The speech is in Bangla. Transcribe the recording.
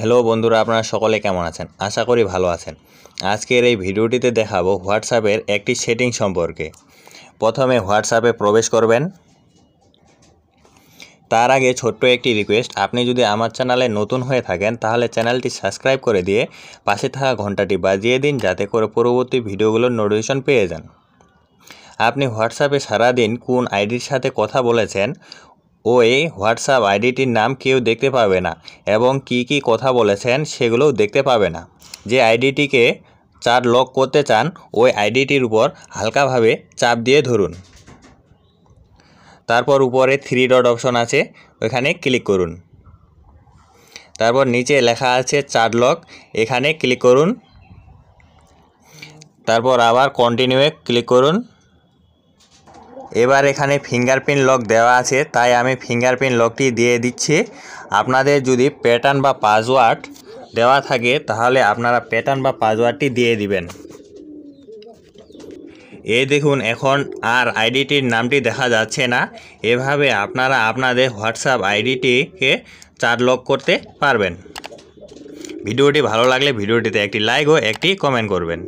হ্যালো বন্ধুরা, আপনারা সকলে কেমন আছেন? আশা করি ভালো আছেন। আজকের এই ভিডিওটিতে দেখাবো হোয়াটসঅ্যাপের একটি সেটিং সম্পর্কে। প্রথমে হোয়াটসঅ্যাপে প্রবেশ করবেন। তার আগে ছোট্ট একটি রিকোয়েস্ট, আপনি যদি আমার চ্যানেলে নতুন হয়ে থাকেন তাহলে চ্যানেলটি সাবস্ক্রাইব করে দিয়ে পাশে থাকা ঘন্টাটি বাজিয়ে দিন, যাতে করে পরবর্তী ভিডিওগুলোর নোটিফিকেশন পেয়ে যান। আপনি হোয়াটসঅ্যাপে সারাদিন কোন আইডির সাথে কথা বলেছেন ওই হোয়াটসঅ্যাপ আইডিটির নাম কেউ দেখতে পাবে না, এবং কি কথা বলেছেন সেগুলোও দেখতে পাবে না। যে আইডিটিকে চ্যাট লক করতে চান ওই আইডিটির উপর হালকাভাবে চাপ দিয়ে ধরুন। তারপর উপরে 3 ডট অপশন আছে, ওইখানে ক্লিক করুন। তারপর নিচে লেখা আছে চ্যাট লক, এখানে ক্লিক করুন। তারপর আবার কন্টিনিউয়ে ক্লিক করুন। এবার এখানে ফিঙ্গারপ্রিন্ট লক দেওয়া আছে, তাই আমি ফিঙ্গারপ্রিন্ট লকটি দিয়ে দিচ্ছি। আপনাদের যদি প্যাটার্ন বা পাসওয়ার্ড দেওয়া থাকে তাহলে আপনারা প্যাটার্ন বা পাসওয়ার্ডটি দিয়ে দিবেন। এই দেখুন, এখন আর আইডিটির নামটি দেখা যাচ্ছে না। এভাবে আপনারা আপনাদের হোয়াটসঅ্যাপ আইডিটিকে চ্যাট লক করতে পারবেন। ভিডিওটি ভালো লাগলে ভিডিওটিতে একটি লাইক ও একটি কমেন্ট করবেন।